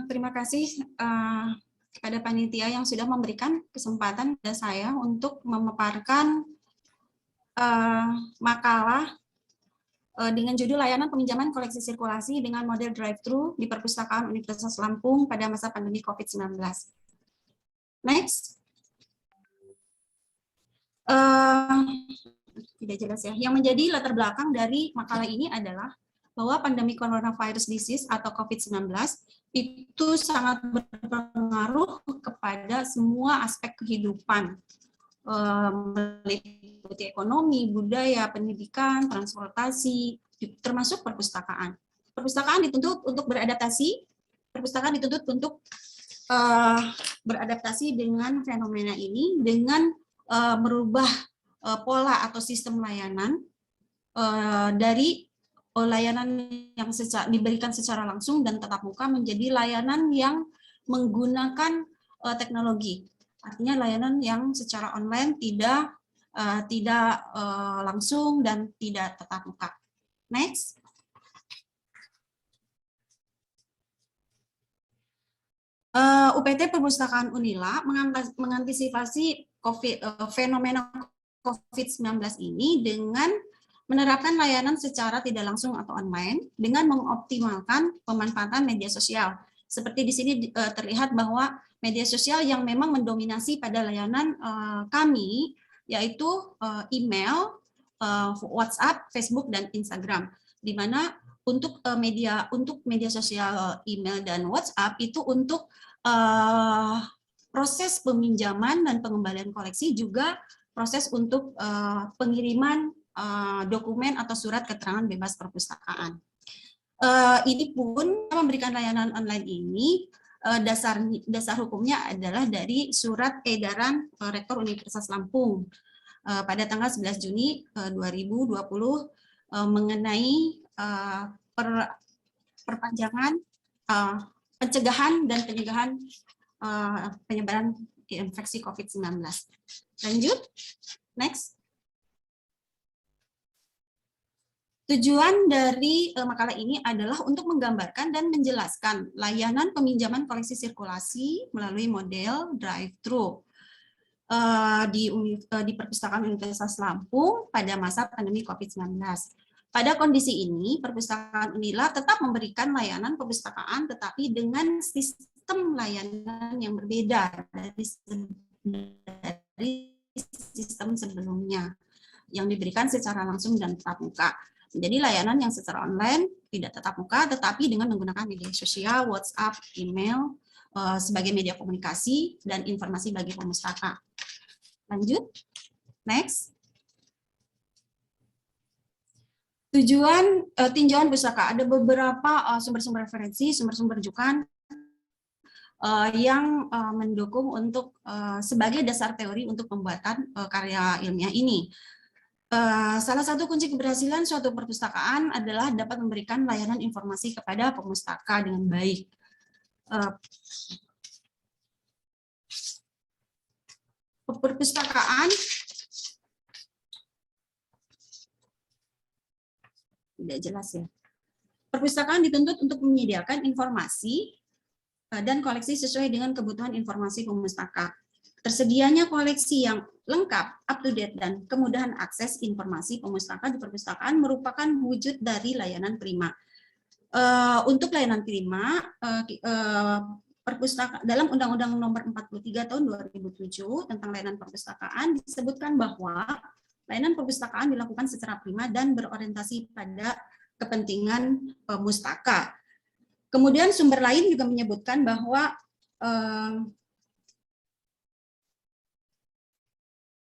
terima kasih kepada panitia yang sudah memberikan kesempatan kepada saya untuk memaparkan makalah dengan judul Layanan Peminjaman Koleksi Sirkulasi dengan Model Drive-Thru di Perpustakaan Universitas Lampung pada masa pandemi COVID-19. Next. Tidak jelas ya. Yang menjadi latar belakang dari makalah ini adalah bahwa pandemi coronavirus disease atau COVID-19 itu sangat berpengaruh kepada semua aspek kehidupan, meliputi ekonomi, budaya, pendidikan, transportasi, termasuk perpustakaan. Perpustakaan dituntut untuk beradaptasi, beradaptasi dengan fenomena ini dengan merubah pola atau sistem layanan dari layanan yang diberikan secara langsung dan tatap muka menjadi layanan yang menggunakan teknologi. Artinya layanan yang secara online tidak langsung dan tidak tatap muka. Next. UPT Perpustakaan Unila mengantisipasi fenomena COVID-19 ini dengan menerapkan layanan secara tidak langsung atau online dengan mengoptimalkan pemanfaatan media sosial. Seperti di sini terlihat bahwa media sosial yang memang mendominasi pada layanan kami yaitu email, WhatsApp, Facebook, dan Instagram. Di mana untuk media sosial email dan WhatsApp itu untuk proses peminjaman dan pengembalian koleksi, juga proses untuk pengiriman dokumen atau surat keterangan bebas perpustakaan. Ini pun memberikan layanan online ini dasar hukumnya adalah dari surat edaran Rektor Universitas Lampung pada tanggal 11 Juni 2020 mengenai perpanjangan pencegahan dan penyebaran infeksi COVID-19. Lanjut, next. Tujuan dari makalah ini adalah untuk menggambarkan dan menjelaskan layanan peminjaman koleksi sirkulasi melalui model drive-thru di Perpustakaan Universitas Lampung pada masa pandemi COVID-19. Pada kondisi ini, Perpustakaan Unila tetap memberikan layanan perpustakaan tetapi dengan sistem layanan yang berbeda dari sistem sebelumnya yang diberikan secara langsung dan tatap muka. Jadi layanan yang secara online tidak tatap muka, tetapi dengan menggunakan media sosial, WhatsApp, email, sebagai media komunikasi dan informasi bagi pemustaka. Lanjut, next. Tujuan tinjauan pustaka, ada beberapa sumber-sumber referensi, sumber-sumber rujukan yang mendukung untuk sebagai dasar teori untuk pembuatan karya ilmiah ini. Salah satu kunci keberhasilan suatu perpustakaan adalah dapat memberikan layanan informasi kepada pemustaka dengan baik. Perpustakaan tidak jelas ya. Perpustakaan dituntut untuk menyediakan informasi dan koleksi sesuai dengan kebutuhan informasi pemustaka. Tersedianya koleksi yang lengkap, up-to-date, dan kemudahan akses informasi pemustaka di perpustakaan merupakan wujud dari layanan prima. Untuk layanan prima, dalam Undang-Undang Nomor 43 Tahun 2007 tentang layanan perpustakaan disebutkan bahwa layanan perpustakaan dilakukan secara prima dan berorientasi pada kepentingan pemustaka. Kemudian sumber lain juga menyebutkan bahwa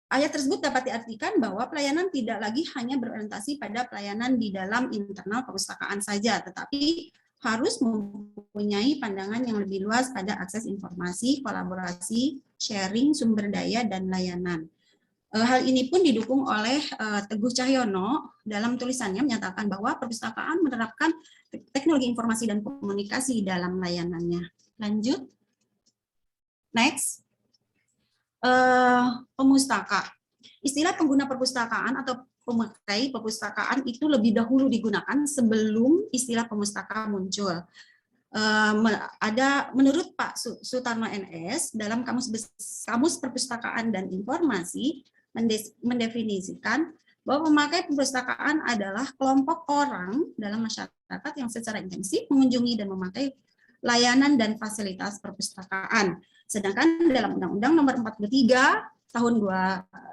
ayat tersebut dapat diartikan bahwa pelayanan tidak lagi hanya berorientasi pada pelayanan di dalam internal perpustakaan saja, tetapi harus mempunyai pandangan yang lebih luas pada akses informasi, kolaborasi, sharing, sumber daya, dan layanan. Hal ini pun didukung oleh Teguh Cahyono dalam tulisannya menyatakan bahwa perpustakaan menerapkan teknologi informasi dan komunikasi dalam layanannya. Lanjut. Next. Pemustaka. Istilah pengguna perpustakaan atau pemakai perpustakaan itu lebih dahulu digunakan sebelum istilah pemustaka muncul. ada menurut Pak Sutarno NS dalam Kamus Perpustakaan dan Informasi mendefinisikan bahwa pemakai perpustakaan adalah kelompok orang dalam masyarakat yang secara intensif mengunjungi dan memakai layanan dan fasilitas perpustakaan. Sedangkan dalam Undang-Undang Nomor 43 Tahun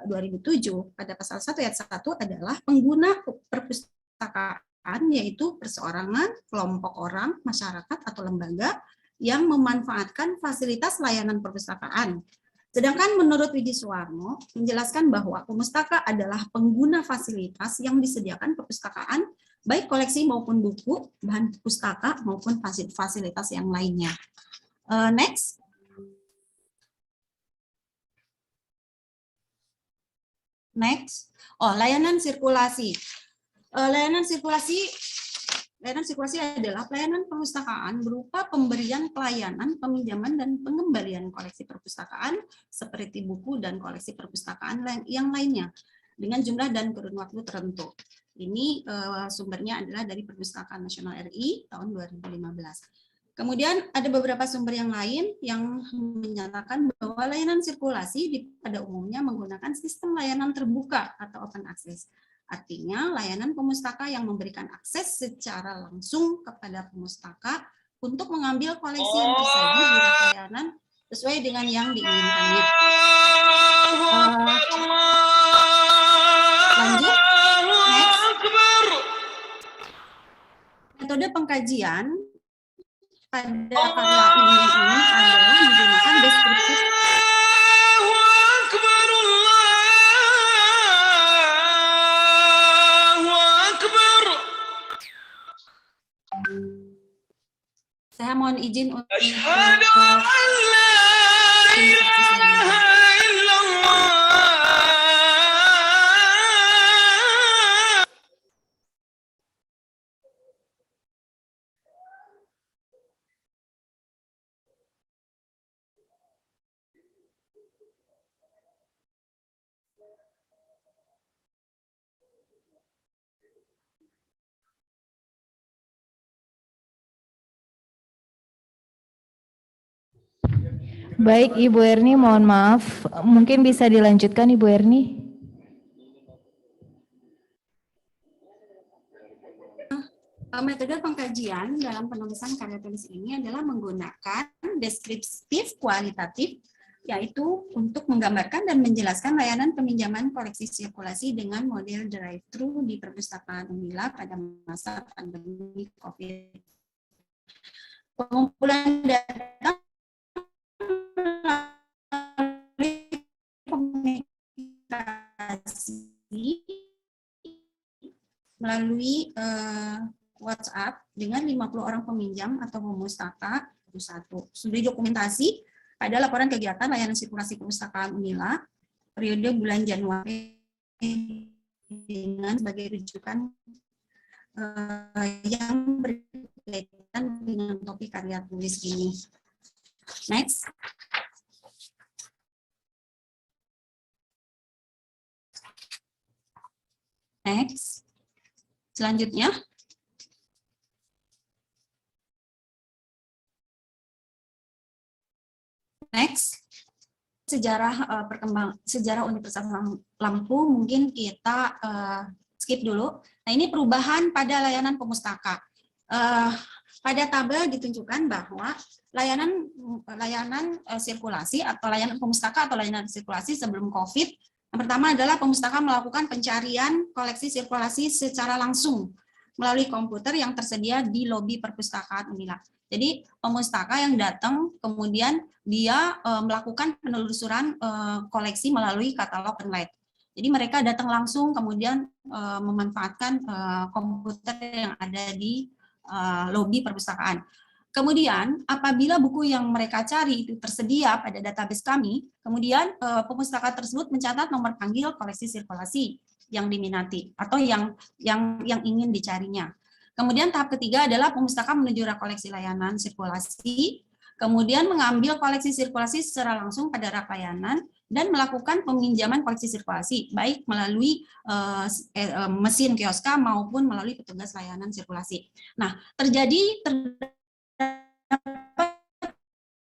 2007 pada pasal 1 ayat 1 adalah pengguna perpustakaan, yaitu perseorangan, kelompok orang, masyarakat, atau lembaga yang memanfaatkan fasilitas layanan perpustakaan. Sedangkan menurut Widi Suwarno menjelaskan bahwa pemustaka adalah pengguna fasilitas yang disediakan perpustakaan, baik koleksi maupun buku, bahan pustaka, maupun fasilitas yang lainnya. Next. Next. Layanan sirkulasi. Layanan sirkulasi adalah pelayanan perpustakaan berupa pemberian pelayanan, peminjaman, dan pengembalian koleksi perpustakaan seperti buku dan koleksi perpustakaan yang lainnya dengan jumlah dan kurun waktu tertentu. Ini sumbernya adalah dari Perpustakaan Nasional RI tahun 2015. Kemudian ada beberapa sumber yang lain yang menyatakan bahwa layanan sirkulasi pada umumnya menggunakan sistem layanan terbuka atau open access. Artinya, layanan pemustaka yang memberikan akses secara langsung kepada pemustaka untuk mengambil koleksi yang tersaji di rak layanan sesuai dengan yang diinginkannya. Lanjut. Next. Metode pengkajian pada karya ilmiah ini adalah menggunakan deskripsi Saya mohon izin untuk Baik, Ibu Erni, mohon maaf. Mungkin bisa dilanjutkan, Ibu Erni. Metode pengkajian dalam penulisan karya tulis ini adalah menggunakan deskriptif kualitatif, yaitu untuk menggambarkan dan menjelaskan layanan peminjaman koleksi sirkulasi dengan model drive-thru di perpustakaan Unila pada masa pandemi COVID. Pengumpulan data melalui WhatsApp dengan 50 orang peminjam atau pemustaka satu. Studi dokumentasi pada laporan kegiatan layanan sirkulasi perpustakaan Unila periode bulan Januari dengan sebagai rujukan yang berkaitan dengan topik karya tulis ini. Next. Next. Selanjutnya. Next. Sejarah Universitas Lampung mungkin kita skip dulu. Nah, ini perubahan pada layanan pemustaka. Pada tabel ditunjukkan bahwa layanan sirkulasi atau layanan pemustaka atau layanan sirkulasi sebelum COVID, yang pertama adalah pemustaka melakukan pencarian koleksi sirkulasi secara langsung melalui komputer yang tersedia di lobi perpustakaan Unila. Jadi pemustaka yang datang kemudian dia melakukan penelusuran koleksi melalui katalog online. Jadi mereka datang langsung kemudian memanfaatkan komputer yang ada di lobi perpustakaan. Kemudian apabila buku yang mereka cari itu tersedia pada database kami, kemudian pemustaka tersebut mencatat nomor panggil koleksi sirkulasi yang diminati atau yang ingin dicarinya. Kemudian tahap ketiga adalah pemustaka menuju rak koleksi layanan sirkulasi, kemudian mengambil koleksi sirkulasi secara langsung pada rak layanan dan melakukan peminjaman koleksi sirkulasi baik melalui mesin kioska maupun melalui petugas layanan sirkulasi. Nah, terdapat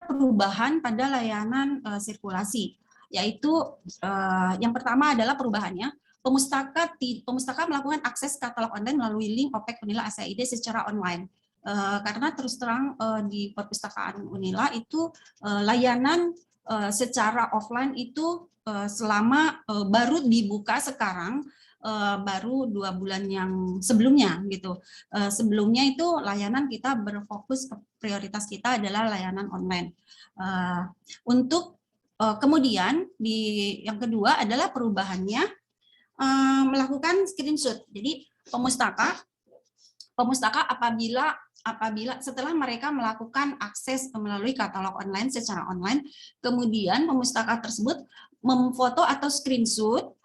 perubahan pada layanan sirkulasi, yaitu yang pertama adalah perubahannya pemustaka melakukan akses katalog online melalui link OPEK Unila SID secara online. Karena terus terang di perpustakaan Unila itu layanan secara offline itu selama baru dibuka sekarang, baru 2 bulan yang sebelumnya gitu. Sebelumnya itu layanan kita berfokus ke prioritas kita adalah layanan online. Untuk kemudian yang kedua adalah perubahannya melakukan screenshot. Jadi pemustaka apabila setelah mereka melakukan akses melalui katalog online secara online, kemudian pemustaka tersebut memfoto atau screenshot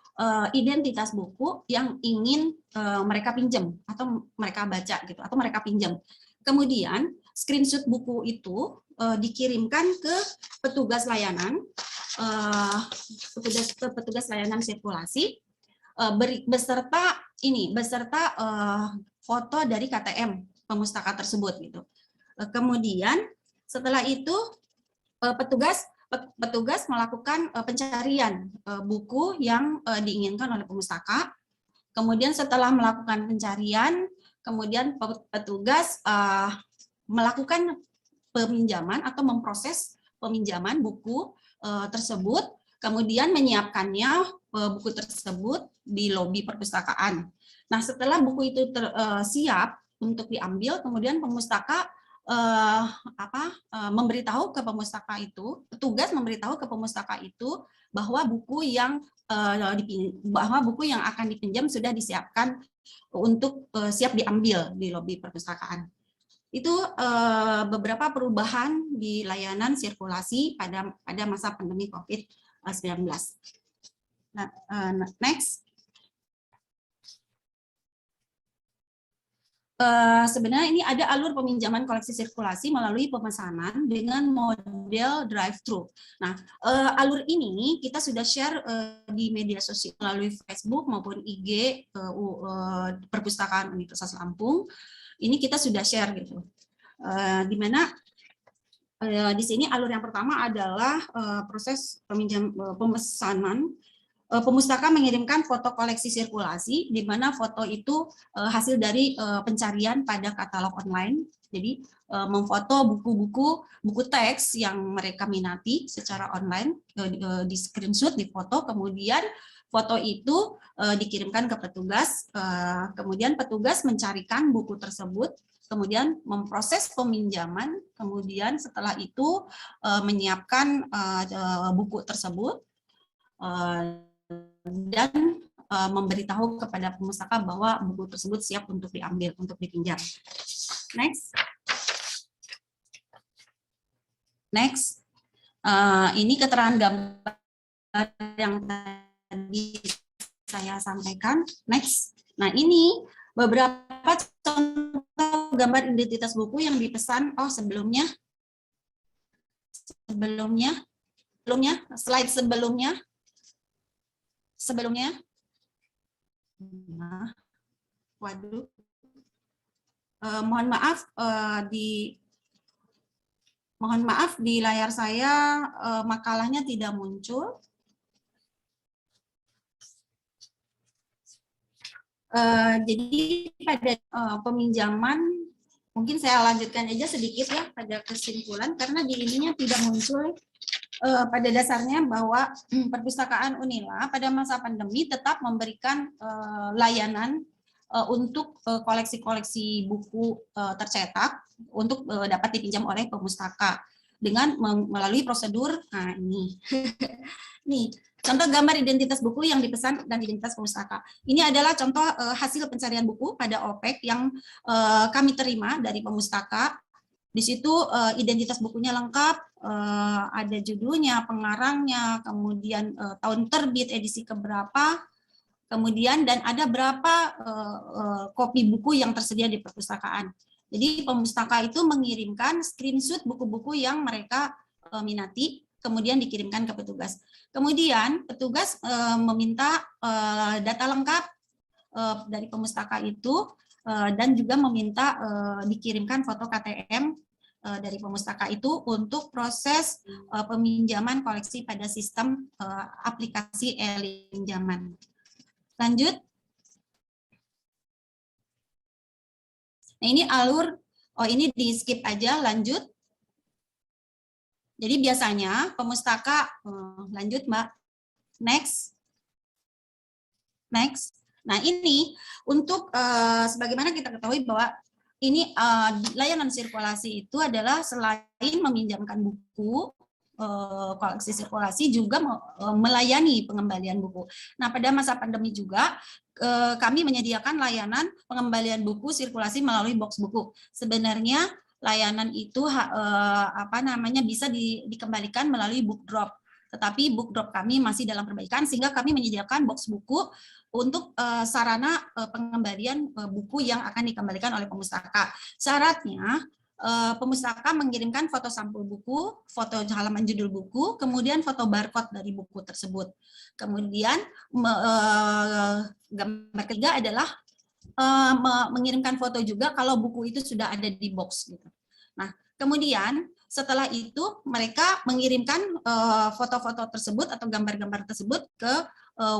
identitas buku yang ingin mereka pinjam atau mereka baca gitu atau mereka pinjam. Kemudian screenshot buku itu dikirimkan ke petugas layanan sirkulasi beserta foto dari KTM pemustaka tersebut gitu. Kemudian setelah itu petugas melakukan pencarian buku yang diinginkan oleh pemustaka. Kemudian setelah melakukan pencarian, kemudian petugas melakukan peminjaman atau memproses peminjaman buku tersebut, kemudian menyiapkannya buku tersebut di lobi perpustakaan. Nah, setelah buku itu siap untuk diambil, kemudian pemustaka memberitahu ke pemustaka itu, petugas memberitahu ke pemustaka itu bahwa buku yang akan dipinjam sudah disiapkan untuk siap diambil di lobi perpustakaan. Itu beberapa perubahan di layanan sirkulasi pada masa pandemi COVID-19. Nah, next. Sebenarnya ini ada alur peminjaman koleksi sirkulasi melalui pemesanan dengan model drive-thru. Nah, alur ini kita sudah share di media sosial melalui Facebook maupun IG Perpustakaan Universitas Lampung. Ini kita sudah share gitu. Di mana di sini alur yang pertama adalah proses pemesanan. Pemustaka mengirimkan foto koleksi sirkulasi, di mana foto itu hasil dari pencarian pada katalog online. Jadi memfoto buku teks yang mereka minati secara online, di screenshot, di foto, kemudian foto itu dikirimkan ke petugas, kemudian petugas mencarikan buku tersebut, kemudian memproses peminjaman, kemudian setelah itu menyiapkan buku tersebut, dan memberitahu kepada pemustaka bahwa buku tersebut siap untuk diambil, untuk dipinjam. Next. Ini keterangan gambar yang tadi saya sampaikan. Next. Nah, ini beberapa contoh gambar identitas buku yang dipesan. Sebelumnya, slide sebelumnya. Nah, waduh, mohon maaf di layar saya makalahnya tidak muncul. Jadi pada peminjaman, mungkin saya lanjutkan aja sedikit ya pada kesimpulan, karena di ininya tidak muncul. Pada dasarnya bahwa Perpustakaan Unila pada masa pandemi tetap memberikan layanan untuk koleksi-koleksi buku tercetak untuk dapat dipinjam oleh pemustaka dengan melalui prosedur. Nah, ini nih contoh gambar identitas buku yang dipesan dan identitas pemustaka. Ini adalah contoh hasil pencarian buku pada OPEK yang kami terima dari pemustaka. Di situ identitas bukunya lengkap, ada judulnya, pengarangnya, kemudian tahun terbit, edisi keberapa, kemudian dan ada berapa kopi buku yang tersedia di perpustakaan. Jadi pemustaka itu mengirimkan screenshot buku-buku yang mereka minati, kemudian dikirimkan ke petugas. Kemudian petugas meminta data lengkap dari pemustaka itu, dan juga meminta dikirimkan foto KTM dari Pemustaka itu untuk proses peminjaman koleksi pada sistem aplikasi e-pinjaman. Lanjut. Nah, ini alur, ini di skip aja, lanjut. Jadi biasanya Pemustaka, lanjut Mbak, next. Nah ini untuk sebagaimana kita ketahui bahwa ini layanan sirkulasi itu adalah selain meminjamkan buku, koleksi sirkulasi juga melayani pengembalian buku. Nah pada masa pandemi juga kami menyediakan layanan pengembalian buku sirkulasi melalui box buku. Sebenarnya layanan itu bisa dikembalikan melalui book drop. Tetapi book drop kami masih dalam perbaikan sehingga kami menyediakan box buku untuk sarana pengembalian buku yang akan dikembalikan oleh Pemustaka. Syaratnya Pemustaka mengirimkan foto sampul buku, foto halaman judul buku, kemudian foto barcode dari buku tersebut. Kemudian gambar ketiga adalah mengirimkan foto juga kalau buku itu sudah ada di box gitu. Nah, kemudian setelah itu mereka mengirimkan foto-foto tersebut atau gambar-gambar tersebut ke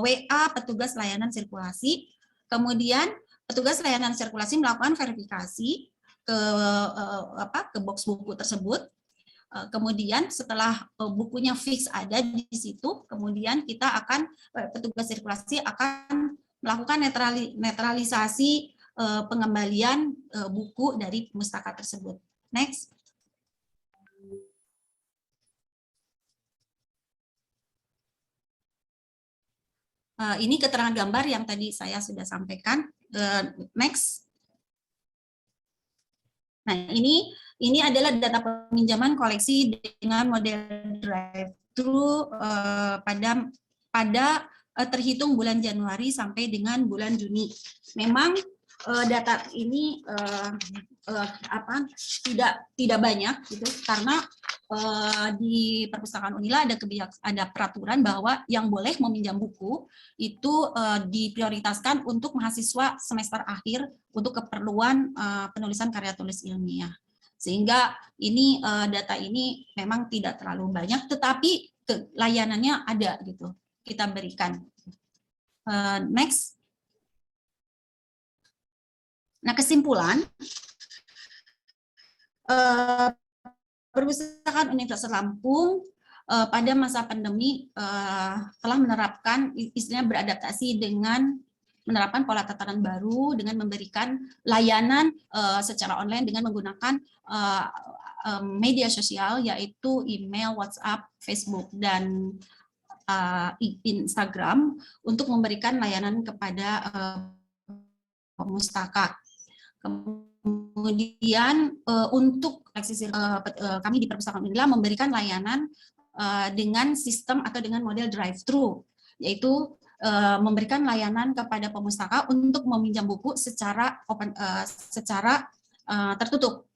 WA petugas layanan sirkulasi. Kemudian petugas layanan sirkulasi melakukan verifikasi ke box buku tersebut. Kemudian setelah bukunya fix ada di situ, kemudian petugas sirkulasi akan melakukan netralisasi pengembalian buku dari Pemustaka tersebut. Next. Ini keterangan gambar yang tadi saya sudah sampaikan. Next. Nah, ini adalah data peminjaman koleksi dengan model drive-thru pada terhitung bulan Januari sampai dengan bulan Juni. Memang data ini tidak banyak gitu, karena di Perpustakaan Unila ada peraturan bahwa yang boleh meminjam buku itu diprioritaskan untuk mahasiswa semester akhir untuk keperluan penulisan karya tulis ilmiah. Sehingga ini data ini memang tidak terlalu banyak, tetapi layanannya ada gitu, kita berikan. Next. Nah, kesimpulan, Perpustakaan Universitas Lampung pada masa pandemi telah menerapkan, istilahnya beradaptasi dengan menerapkan pola tatanan baru dengan memberikan layanan secara online dengan menggunakan media sosial yaitu email, WhatsApp, Facebook, dan Instagram untuk memberikan layanan kepada Pemustaka. Kemudian untuk kami di Perpustakaan Unila memberikan layanan dengan sistem atau dengan model drive-thru, yaitu memberikan layanan kepada Pemustaka untuk meminjam buku secara tertutup.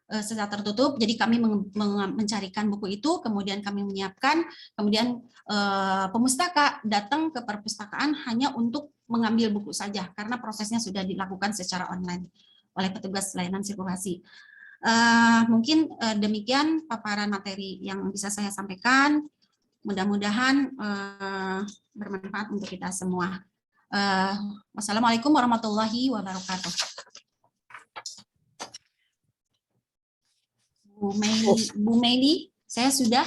Secara tertutup, jadi kami mencarikan buku itu, kemudian kami menyiapkan, kemudian Pemustaka datang ke perpustakaan hanya untuk mengambil buku saja, karena prosesnya sudah dilakukan secara online oleh petugas layanan sirkulasi. Mungkin demikian paparan materi yang bisa saya sampaikan. Mudah-mudahan bermanfaat untuk kita semua. Wassalamualaikum warahmatullahi wabarakatuh. Bu Meli, saya sudah.